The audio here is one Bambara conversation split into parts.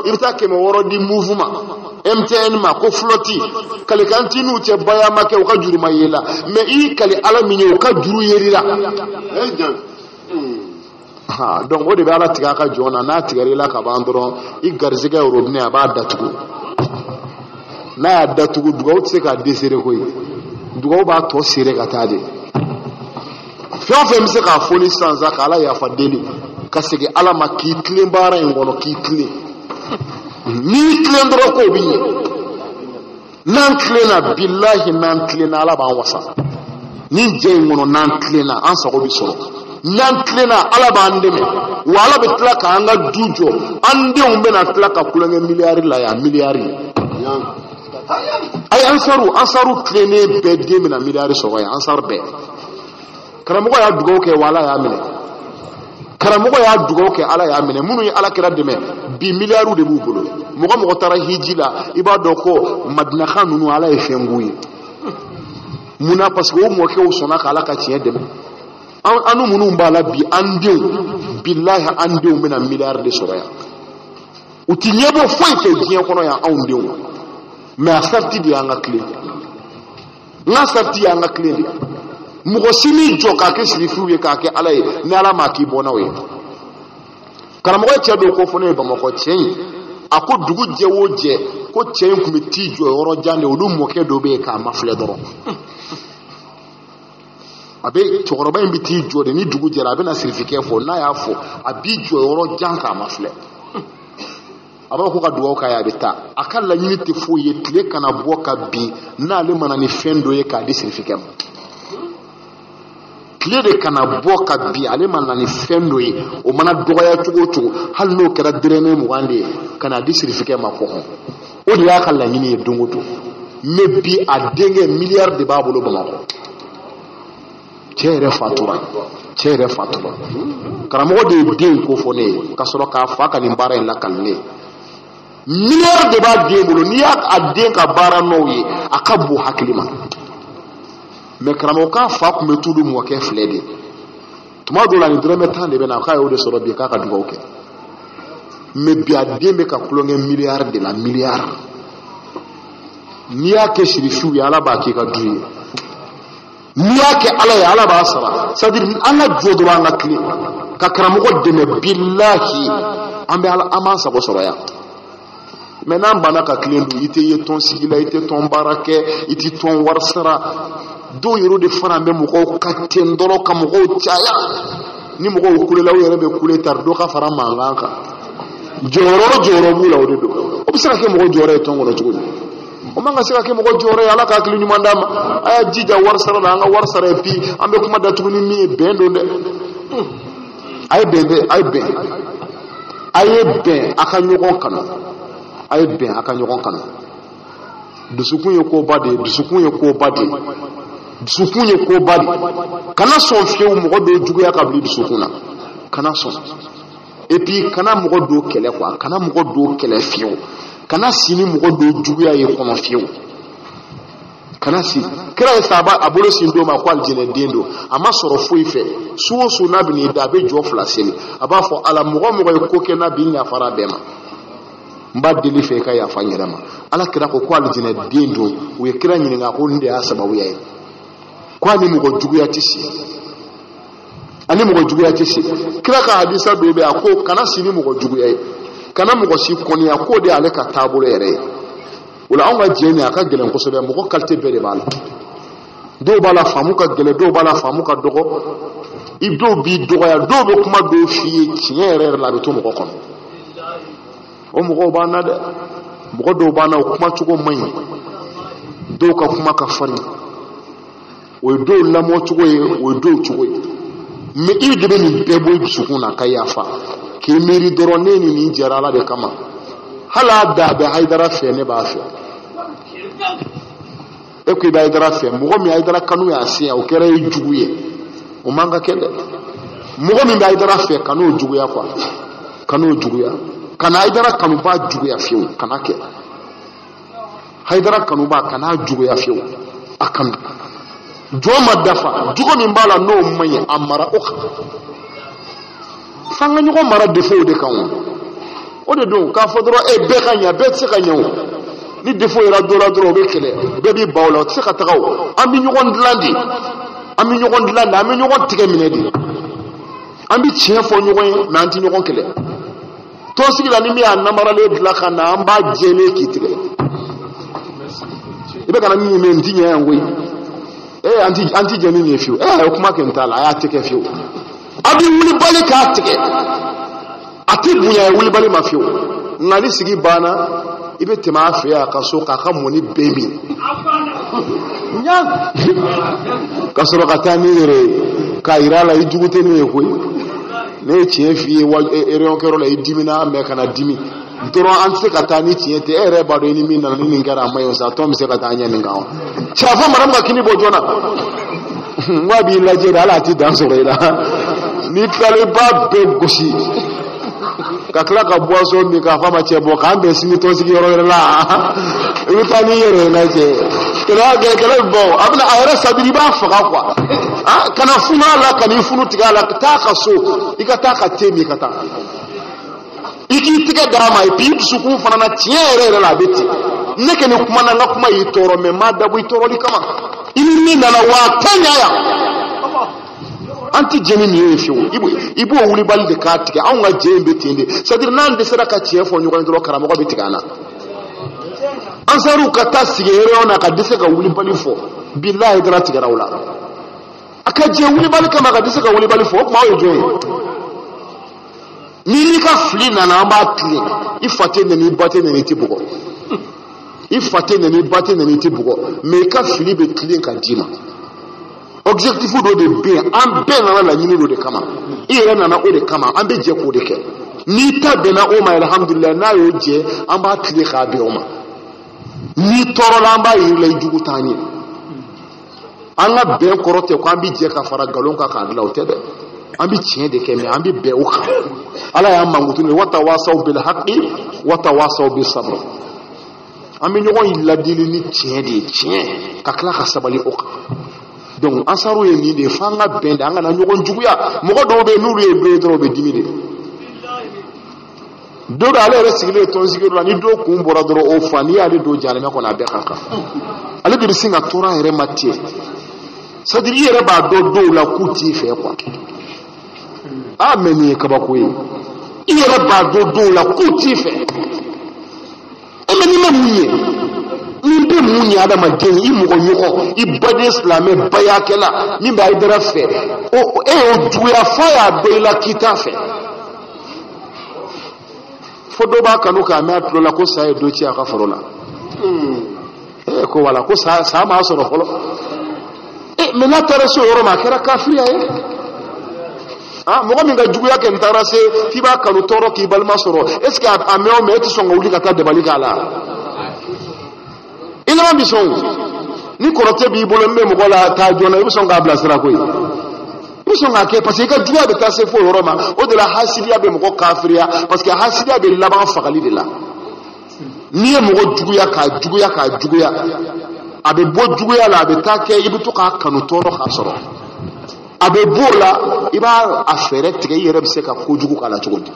ibta ke mo woro di mouvement MTN ma ko flotti kale kantinu te baya make o ka juru mayela mais I kale ala minyo o ka juru yerira ha donc o de be ala tiga ka jona na tigarila ka bandoro I garziga robine aba datugo na ya datugo dugo tse ka desere ko dugo ba to sere ka tade fion se ka foni sans akala ya fadeli kasege ala ma ki clean bara ngono ki clean ni clean dro ko bi nan clean billahi nan clean ala ba wasa ni je ngono nan clean an sa ko bi soro nan clean ala ba ndeme wala be tlaka anga dujo ande umbe na tlaka kulenge miliyari la ya miliyari ay ansaru clean be de mina miliyari so ya ansar be karamogo ya dugo ke wala ya mine karamogo ya dugo ke ala ya mine munu ala kira deme bi miliaru de bubulu mogo tara hijila ibado ko madina khanunu ala e fenguyi muna parce que o mo ke o sona kala ka tie deme anu munu mbala bi andiu billahi andiu mina miliar de soya utinyebo foi ke gien kono ya andiu mais asarti di anga clé na sarti anga clé mugo sini joka ke sirifu ye ka ke alay ni ala ma ki bona we karamo ko tiado ko fone ba mako chen ako dugu jewo je ko chen ku meti jo oro jande odum mo ke do be ka mafle doro abe chokoro ba mbiti jo de ni dugu je la be na sirifike fo na ya fo abi jo oro janka mafle aba ko ka duwa ka ya beta akalla nyini te fo ye tle kana boka bi na le manani fendo ye ka di sirifike clé de kana boka bi ale manani fendo yi o mana doya cugo hal no kera drene mu wande kana disrifike ma ko o de ya kala nyini dunguto me bi a denge milliard de babolo ba ko chere fatura karamo de den ko fone kasoro ka fa ka ni bara la kalne milliard de ba de bolo ni ya a den ka bara no yi akabu hakilima mais karamo ka fa ku metudu mo ke flede tuma do la ni dreme tan de bena ka o de soro bi ka ka dugo ke me bi ade me ka kulonge milliard de la milliard niya ke shirifu ya ala ba ke ka duye niya ke ala ya ala ba sara sadir ala jodo anga kli ka karamo ko de me billahi ambe ala amansa ko soro ya maintenant bana ka klendu ite ye ton sigila ite ton barake ite ton warsara do yoro de fara me mo ko katen doro kam ko tiaya ni mo ko kule law yere be kule tar do ka fara mangaka joro bula o de do o bisaka ke mo ko joro ton ngoro chugo o manga sika ke mo ko joro ala ka kili nyuma ndama aya jija warsara da nga warsara pi ambe kuma da tuguni mi bendo de ay be aka nyugo kanu ay be aka nyugo kanu dusukun ye ko bade kana son fiu mo do jugu ya kabli dusukuna kana son et puis kana mo do kele kwa kana mo do kele fiu kana sini mo do jugu ya ye kono fiu kana si kira saba abolo sindo ma kwa aljine dendo ama soro foife suwo so na bi ni da be jo flaseli aba fo ala mo ko ke na bi nya fara bema mba deli fe ka ya fanyirama ala kira ko kwa aljine dendo we kira nyini nga ko nde asaba we yayi kwani mugo jugu ya tisi kira ka hadisa do be ako kana sini mugo jugu ya kana mugo si koni ako de ale ka tabulo yere wala on ga jeni aka gelen ko sobe mugo kalte bere bala do bala famu ka gele do bala famu ka dogo ibdo bi dogo ya do be kuma do fiye tiere la be to mugo kon o mugo bana de mugo do bana kuma chugo mai do ka kuma ka fari o do la mo chugo ye o do chugo me ide be ni bebo bisukuna kayafa ke meri dorone ni jarala de kama hala da be haidara fe ne ba fe e ko da haidara fe mo mi haidara kanu ya sia o kere jugu ye o manga kende mo mi haidara fe kanu jugu ya kwa kanu jugu ya kana haidara kanu ba jugu ya fe kana ke haidara kanu ba kana jugu ya fe akan joma dafa jugo min bala no manya amara o fanga nyugo mara defo de kan o de don k'a fɔ dɔrɔn bɛɛ ka ɲa bɛɛ tɛ se ka ɲa o ni défaut yera dɔ la dɔrɔn o bɛ kɛlɛ bɛɛ b'i ban o la o tɛ se ka taga o an bɛ ɲɔgɔn dilan de an bɛ ɲɔgɔn tigɛ minɛ de an bɛ tiɲɛ fɔ ɲɔgɔn ye mais an tɛ ɲɔgɔn kɛlɛ tɔnsigi la ni min y'a namaralen dilan ka na an b'a jɛlen k'i tigɛ i bɛ ka na min mɛn n ti ɲɛ yan koyi an ti jɛ ni nin ye fiyewu o kuma kɛ n t'a la a y'a tigɛ fiyewu a bɛ wulibali k'a tigɛ a tɛ bonya ye wulibali ma fiyewu nka ni sigi banna i bɛ tɛmɛ a fɛ yan ka so k'a ka mɔni bɛɛ min ka sɔrɔ ka taa n'i yɛrɛ ye k'a yira a la i jugu tɛ ne ye koyi ne ye tiɲɛ f'i ye réunion kɛyɔrɔ la i dimina mais kana dimi dɔrɔn an tɛ se ka taa ni tiɲɛ tɛ e yɛrɛ b'a dɔn i ni min nana ni nin kɛra a ma ɲi sa tɔn bɛ se ka taa ɲɛ nin kan wa cɛ a fɔ madamu ka kini bɔ joona n ko a b'i lajɛ de hali a tɛ dan sɔrɔ i la n'i tilala i b'a bɛɛ gosi ka tila ka boisson min k'a fɔ a ma cɛ bɔ k'an bɛn sini tɔnsigi yɔrɔ wɛrɛ la i bɛ taa n'i yɛrɛ ye lajɛ kɛlɛ bɔ a bɛna a yɛrɛ sadiri i b'a faga quoi kana funu a la ka n'i funu tigɛ a la taa ka so i ka taa ka te min ka taa i k'i tigɛ d'a ma et puis i dusukun fana na tiɲɛ yɛrɛ la a bɛ ten ne kɛ nin kuma na n ka kuma y'i tɔɔrɔ mais n m'a dabɔ i tɔɔrɔli kama i ni min nana wa a tɛ ɲa yan an tɛ jɛ ni nin ye fiyewu i b'o wulibali de k'a tigɛ anw ka jɛ in bɛ ten de c'est à dire n'an dɛsɛra ka tiɲɛ fɔ ɲɔgɔn ye dɔrɔn karamɔgɔ bɛ tigɛ an na an sera ka taa sigi réunion na ka dɛsɛ ka wulibali fɔ bilahi dara tigɛra o la a ka jɛ wulibali kama ka dɛsɛ ka wulibali fɔ o tuma o ye jɔn ye n'i ka fili nana an b'a tilen i fa tɛ nɛni i ba tɛ nɛni i tɛ bugɔ i fa tɛ nɛni i ba tɛ nɛni i tɛ bugɔ mais i ka fili bɛ tilen ka d'i ma objectif dɔ de bɛ yen an bɛɛ nana laɲini dɔ de kama i yɛrɛ nana o de kama an bɛ jɛ k'o de kɛ n'i ta bɛnna o ma alhamdulilayi n'a y'o jɛ an b'a tile k'a bɛn o ma n'i tɔɔrɔla an b'a yir'i la i jugu t'an ye an ka bɛn kɔrɔ tɛ ko an bɛ jɛ ka fara nkalon kan k'a dilan o tɛ dɛ an bɛ tiɲɛ de kɛ mais an bɛ bɛn o kan ala y'an mankutu ni watawasaw bil haqqi watawasaw bis sabr an bɛ ɲɔgɔn ladili ni tiɲɛ de ye tiɲɛ ka tila ka sabali o kan donc ansaru ye nin de f'an ka bɛn de an kana ɲɔgɔn juguya mɔgɔ dɔw bɛ yen n'olu ye dɔ ye dɔrɔn u bɛ dimi de don dɔ ale yɛrɛ sigilen tɔnsigi la ni dɔ kun bɔra dɔrɔn o fa n'i y'ale don jahanama kɔnɔ a bɛɛ ka kan ale de bɛ sin ka tɔɔrɔ a yɛrɛ ma ten c'est à dire i yɛrɛ b'a dɔn dɔw la k'u t'i fɛ quoi mais nin ye kabako ye i yɛrɛ b'a dɔn dɔw la k'u t'i fɛ mais ni ma mun ye ni bɛ mun ye adamaden i mɔgɔ ɲɔgɔn i baden silamɛ bayakɛla min b'a dara fɛ e y'o juguya f'a y'a dɔn i la k'i t'a fɛ fo dɔ b'a kanu k'a mɛn a tulo la ko sa ye dɔ ci a ka foro la ko wala ko sa m'a sɔrɔ fɔlɔ mais n'a taara se o yɔrɔ ma a kɛra kafiriya ye mɔgɔ min ka juguya kɛ n taara se k'i b'a kanu tɔɔrɔ k'i balima sɔrɔ est ce que a mɛn o mɛn e tɛ sɔn ka wuli ka taa dabali k'a la i laban bɛ sɔn ni kɔrɔtɛ b'i bolo n bɛ mɔgɔ la taa joona i bɛ sɔn k'a bilasira koyi i bɛ sɔn k'a kɛ parce que i ka juguya bɛ taa se fo yɔrɔ ma o de la hasidiya bɛ mɔgɔ kafiriya parce que hasidiya bɛ laban fagali de la n'i ye mɔgɔ juguya k'a juguya k'a juguya a bɛ bɔ juguya la a bɛ taa kɛ i bɛ to k'a kanu tɔɔrɔ k'a sɔrɔ a bɛ bɔ o la i b'a fɛɛrɛ tigɛ i yɛrɛ bɛ se ka kojugu k'a la cogo di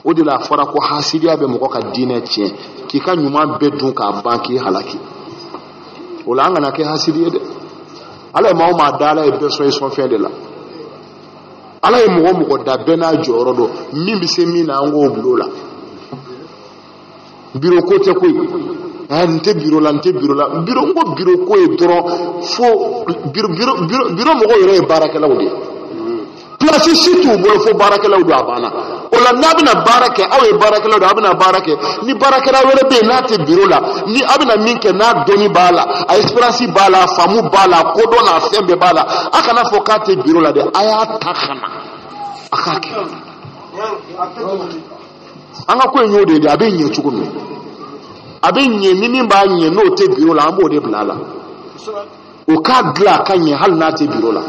o de la a fɔra ko hasidiya bɛ mɔgɔ ka diinɛ tiɲɛ k'i ka ɲuman bɛɛ dun k'a ban k'i halaki o la an kana kɛ hasidi ye dɛ ala ye maa o maa da ala ye bɛɛ sɔn i sɔn fɛn de la ala ye mɔgɔ mɔgɔ da bɛɛ n'a jɔyɔrɔ dɔn min bɛ se min na an k'o bila o la biro ko tɛ koyi n tɛ biro la n tɛ biro la biro n ko biro ko ye dɔrɔn fo biro mɔgɔw yɛrɛ ye baarakɛlaw de ye place si t'u bolo fo baarakɛlaw don a banna o la n'a bɛna baara kɛ aw ye baarakɛlaw don a bɛna baara kɛ ni baarakɛla wɛrɛ bɛ yen n'a tɛ biro la ni a bɛna min kɛ n'a dɔnni b'a la a expérience b'a la a faamu b'a la a kodɔn n'a fɛn bɛɛ b'a la a kana fɔ k'a tɛ biro la dɛ a y'a ta ka na a k'a kɛ an ka ko in y'o de ye a bɛ ɲɛ cogo min a bɛ ɲɛ ni min b'a ɲɛ n'o tɛ biro la an b'o de bila a la o k'a dilan a ka ɲɛ hali n'a tɛ biro la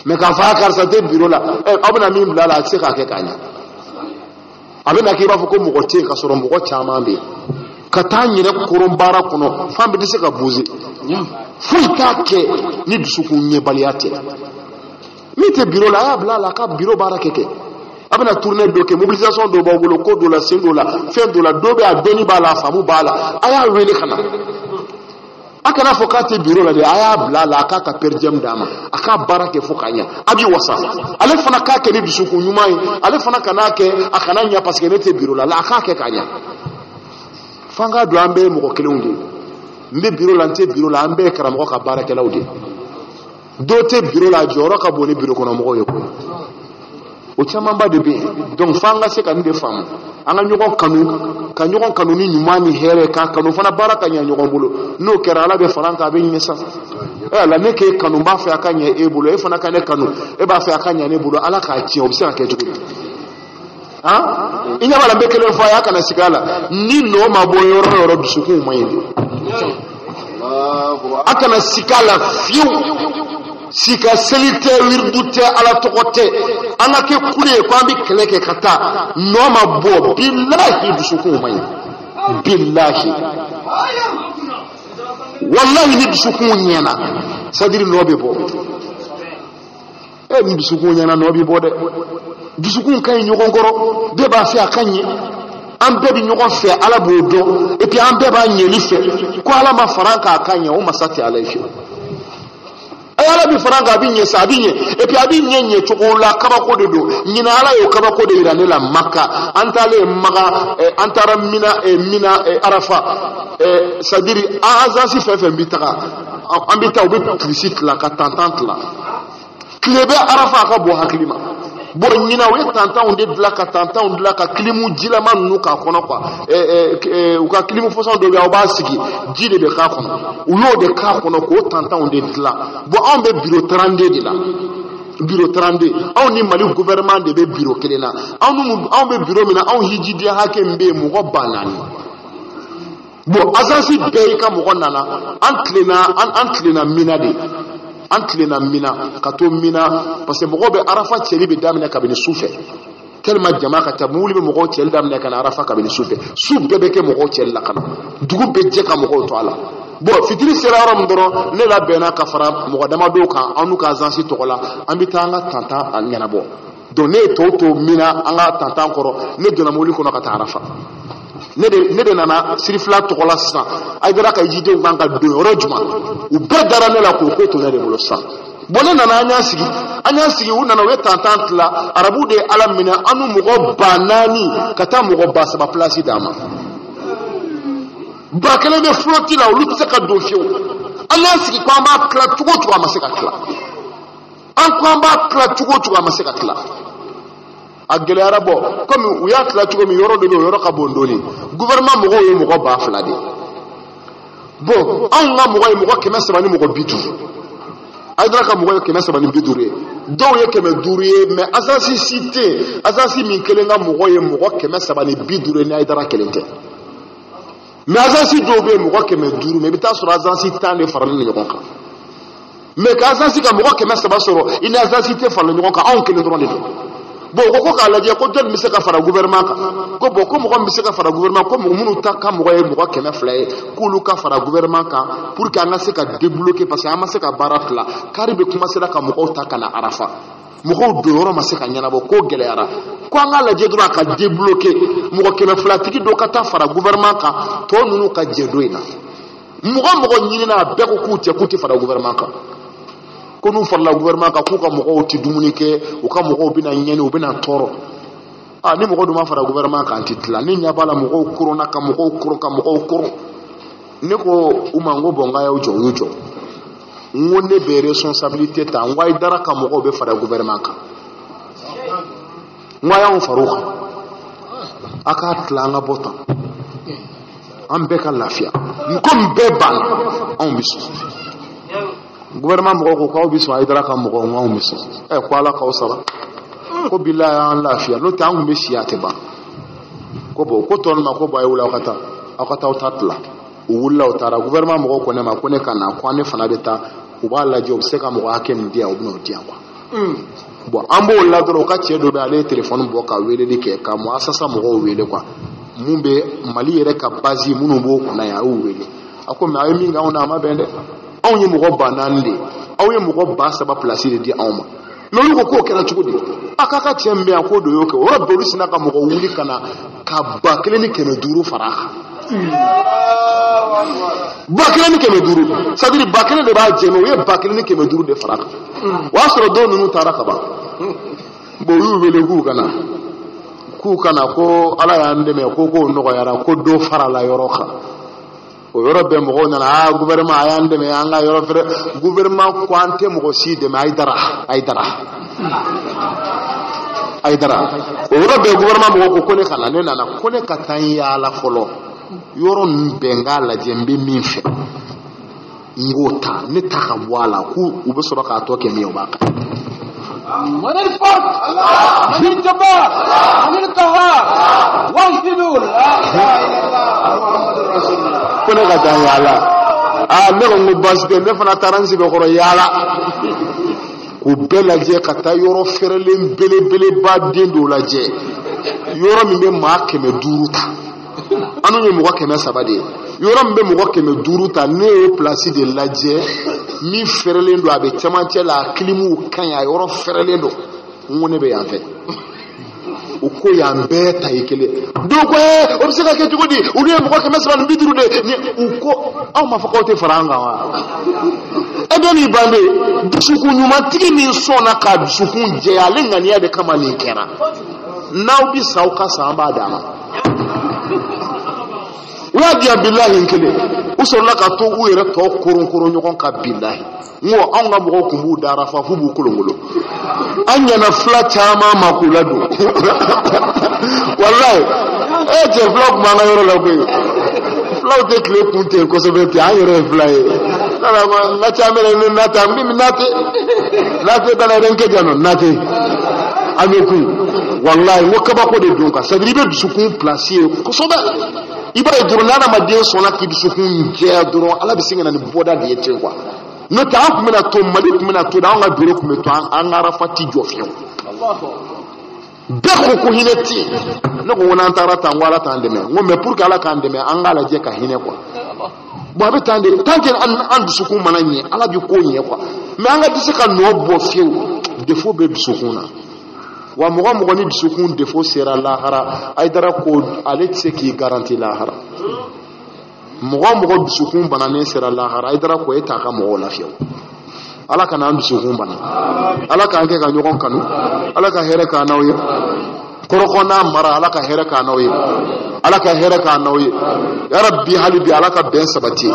mais k'a fɔ a karisa tɛ biro la aw bɛna min bila a la a tɛ se k'a kɛ k'a ɲɛ a bɛna kɛ i b'a fɔ ko mɔgɔ tɛ yen ka sɔrɔ mɔgɔ caman bɛ yen ka taa n yɛrɛ koron baara kɔnɔ fan bɛɛ tɛ se ka bouger foyi t'a kɛ ni dusukun ɲɛbaliya tɛ min tɛ biro la a y'a bila a la a ka biro baara kɛ abena tourner bloqué mobilisation do ba bolo ko do la sendo la fin do la dobe a doni bala famu bala aya wele kana akana fokate bureau la de aya bla la ka perjem dama aka barake fokanya abi wasa ale fana ka ke ni bisuku nyumai ale fana kana ke akana nya parce que nete bureau la aka ke kanya fanga do ambe mo kele unde mbe bureau la nte bureau la ambe kara mo ka barake la ude dote bureau la joro ka boni bureau kono mo yoko o chama mba de be donc fanga se kan de fam anga nyoko kanu ni nyumani here ka kanu fana baraka nya nyoko bolo no kera ala be faranka be nyesa la neke kanu ba fa akanya e bolo e fana kane kanu e ba fa akanya ne bolo ala ka chi obisa ka juku inya bala be kele fa ya kana sigala ni no maboyo ro dusuku mayindi akana sikala fiu sika selite wirdute ala tokote anake kule kwambi keleke kata noma bo billahi dusuku mai billahi wallahi ni dusuku nyana sadiri nobe bo ni dusuku nyana nobe bo de dusuku kan nyogongoro de ba fi akanye ambe bi nyogon fe ala bodo et puis ambe ba nyeli fe ko ala ma faranka akanya o masati ala fi ayala bi faranga binye sabinye et puis abinye nye chokola kabako de do nyina ala yo kabako de irane la makka antale maga antara mina arafa sadiri azasi fefe mbitaka ambita obe trisit la ka tantante la klebe arafa ka bo haklima bo nyina we tanta onde de la ka tanta onde la ka klimu jila man nuka kono kwa uka klimu foson do ya obasiki jide be ka kono ulo de ka kono ko tanta onde de la bo on be bureau 32 de la bureau 32 on ni mali gouvernement de be bureau kelena on be bureau mina on hijidi hake mbe mu go banani bo azansi be ka mu nana antlena minade antlena mina kato mina parce que mogo be arafa cheli be damne kabini soufe tellement jama ka tabuli be mogo cheli damne kana arafa kabini soufe sub be ke mogo cheli la kana dugu be je ka mogo to ala bo fitiri seraram doro ne la bena ka fara mogo dama do kan anu ka zansi to la ambita nga tanta anyana bo do ne to mina anga tanta koro ne dona moli kono ka arafa ne de nana sirifla to la sa ay dara ka jide nganga do rojuma u bedara ne la ko to ne de bolo sa bolen nana anya sigi u nana we tantante la arabu de alamina anu mugo banani kata mugo basa ba place dama ba kele be flotti la lu tsaka do fiu anya sigi kwa ba kla tugo tugo amaseka kla an kwa ba kla tugo tugo amaseka kla agele arabo comme uya kla tugo mi yoro de yoro ka bondoni gouvernement mugo yo mugo ba flade bon an nga mugo kema sabani mugo bitu aidra ka mugo kema sabani bidure do ye kema duriye mais asasi cité asasi min kelenga mugo ye mugo kema sabani bidure ni aidra kelente mais asasi do be mugo kema duru mais bita sur asasi tane farani ni yonka mais ka asasi ka mugo kema sabasoro ina asasi te farani yonka on kele droit de bo ko ka la je ko jot mi se ka fara gouvernement ka ko bo ko mo ko mi se ka fara gouvernement ko mo munu ta ka mo ko mo ko keme flaye ko lu ka fara gouvernement ka pour que anga se ka débloquer parce que ama se ka barat la kari be kuma se la ka mo ko ta kana arafa mo ko do yoro ma se ka nyana bo ko gele ara ko anga la je droit ka débloquer mo ko keme fla tiki do ka ta fara gouvernement ka to nunu ka je do ina mo ko nyini na be ko kuti fara gouvernement ka ko nu farla gouvernement ka kuka mo ti dumunike o ka mo bina nyene o bina toro ni mo do ma fara gouvernement ka antitla ni nya bala mo kuro na ka mo kuro ne ko umango bonga ya ujo ngone be responsabilité ta ngwai dara ka mo be fara gouvernement ka ngwaya on faruka aka tlanga bota ambe ka lafia nkom beban on bisu gouvernement mo ko bisu ay dara ka mo ko ngom bisu ko ala ka osara ko billahi an lafiya no ta ngum be siate ba ko bo ko ton ma ko ba yula akata utatla uwulla utara gouvernement mo ko ne ma ko ne kana ko ne fana beta ubala job se ka mo haken dia obno dia kwa bo ambo la doro ka chedo be ale telephone bo ka wele ni ke ka mo asasa mo ko wele kwa mumbe mali yere ka bazi munu bo ko na ya wele akome ay mi nga ona ma bende awye mo ko banande awye mo ko ba sa ba place de di awma n'olu ko k'o kɛra cogo di a k'a ka tiɲɛ min bɛ yan k'o do y'o kɛ o yɔrɔ bɛɛ olu sina ka mɔgɔ wuli ka na ka 1500 fara a kan 1500 c'est-à-dire 1000 de b'a jɛmɛ u ye 1500 de fara a kan o y'a sɔrɔ dɔw ninnu taara ka ban bon u y'u wele k'u kana ko ala y'an dɛmɛ ko k'o nɔgɔyara ko dɔ farala yɔrɔ kan o yɔrɔ bɛɛ mɔgɔw nana gouvernement a y'an dɛmɛ an ka yɔrɔ fɛrɛ gouvernement ko an tɛ mɔgɔ si dɛmɛ Aïdara o yɔrɔ bɛɛ gouvernement mɔgɔw ko ne kana ne nana ko ne ka taa n yaala fɔlɔ yɔrɔ ninnu bɛɛ n k'a lajɛ n bɛ min fɛ n k'o ta ne ta ka bɔ a la k'u bɛ sɔrɔ k'a tɔ kɛ min ye o b'a kan من الفرد من الجبار من القهار واهدوا لا اله الا الله محمد رسول الله كنا قد يالا ne ko basi de ne fana taransi be koro yala ko belaje kata yoro ferelen belebele ba den do laje yoro min be ma keme duruta anu ni mo keme sabade yoro min be mo keme duruta ne o place de laje mi ferelen do abe chamanche la klimu kan ya yoro ferelen do ngone be yan fe uko ya mbeta ikele doko obiseka ke tugudi uri mo ko kemesa ban biduru de ni uko aw ma fako te faranga wa edoni bande dusuku nyuma tigi min sona ka dusuku je ale ngani ya de kama ni kera naw bi sauka samba dama wa dia billahi nkele usolla ka to u yere to kurun nyokon ka billahi ngo anga mo ko mbu dara fa fu bu kolongolo anya na fla chama makulado wallahi je vlog manga yoro la ko vlog de clé punte ko se vete ayere fly la ma chamere ni nata mimi nate dana renke jano nate ameku wallahi wakaba ko de donka sadribe dusukun placer ko soba iba idurna ma de sona ki dusukun je duro ala bisinga na boda de yete kwa no ta ku mina to mali ku mina to da nga biro ku meto an arafati jofio be ko hineti no ko wona antara tangwala tandeme ngo me pour que ala kan deme an gala je ka hine kwa bo be tande tanke an dusukun mananye ala bi ko nye kwa me an ga disika no bo fiu defo be dusukuna wa mogo ni dusukun defo sera lahara Aïdara ko ale tse ki garanti lahara mogo dusukun banane sera lahara Aïdara ko eta ka mogo lafiya ala kana an dusukun bana ala ka anke ka ɲɔgɔn kanu ala ka hɛrɛ ka naw ye koroko na mara ala ka hɛrɛ ka naw ye ala ka hɛrɛ ka naw ye ya rabbi hali bi ala ka bɛn sabati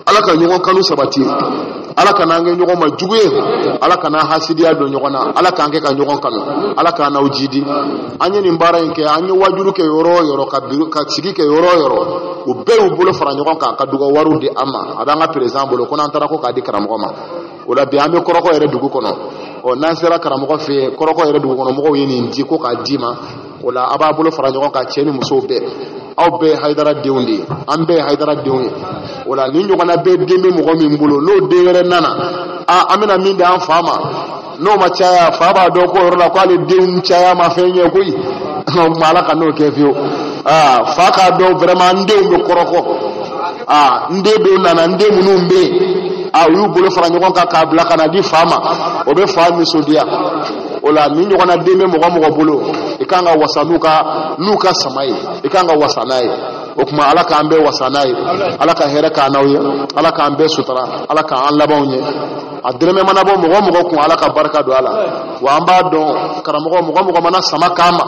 ala ka ɲɔgɔn kanu sabati ala ka n'an kɛ ɲɔgɔn ma jugu ye ala ka n'an hasidiya don ɲɔgɔn na ala k'an kɛ ka ɲɔgɔn kanu ala k'an n'aw jidi an ye nin baara in kɛ an ye wajuru kɛ yɔrɔ o yɔrɔ ka sigi kɛ yɔrɔ o yɔrɔ u bɛɛ y'u bolo fara ɲɔgɔn kan ka dugawu wariw di an ma a b'an ka président bolo ko n'an taara ko k'a di karamɔgɔ ma o la bi an bɛ kɔrɔkɔ yɛrɛ dugu kɔnɔ n'an sera karamɔgɔ fɛ yen kɔrɔkɔ yɛrɛ dugu kɔnɔ mɔgɔw ye nin di ko k'a di ma o la a b'a bolo fara ɲɔgɔn kan cɛ ni musow bɛɛ aw bɛɛ ye Haïdara denw de ye an bɛɛ ye Haïdara denw ye o la ni ɲɔgɔnna bɛɛ den bɛ mɔgɔ min bolo n'o den wɛrɛ nana an bɛna min di an fa ma n'o ma caya fa b'a dɔn ko yɔrɔ la ko ale denw caya ma fɛn ɲɛ koyi ma ala ka n'o kɛ fiyewu fa k'a dɔn vraiment n denw bɛ kɔrɔkɔ n den dɔw nana n den minnu bɛ yen u y'u bolo fara ɲɔgɔn kan k'a bila ka na di fa ma o bɛ fa nisɔndiya o la ni ɲɔgɔnna den bɛ mɔgɔ bolo i kan ka wasa n'u ka sama ye i kan ka wasa n'a ye o kuma ala k'an bɛɛ wasa n'a ye ala ka hɛrɛ k'an n'aw ye ala k'an bɛɛ sutura ala k'an labanw ye a dɛrɛmɛ mana bɔ mɔgɔ kun ala ka barika don a la wa an b'a dɔn karamɔgɔ mɔgɔ mana sama k'an ma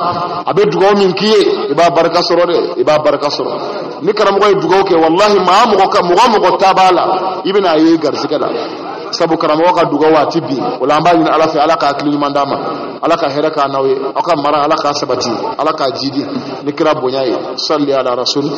a bɛ dugawu min k'i ye i b'a barika sɔrɔ dɛ i b'a barika sɔrɔ ni karamɔgɔ ye dugawu kɛ wallahi mɔgɔ ta b'a la i bɛna ye garisɛgɛ la sabu karamɔgɔ ka dugawu a ti bin o la an b'a ɲini ala fɛ ala ka hakili ɲuman d'a ma ala ka hɛrɛ k'an n'aw ye aw ka mara ala k'a sabati ala k'a jidi ni kira bonya ye salli ala rasul.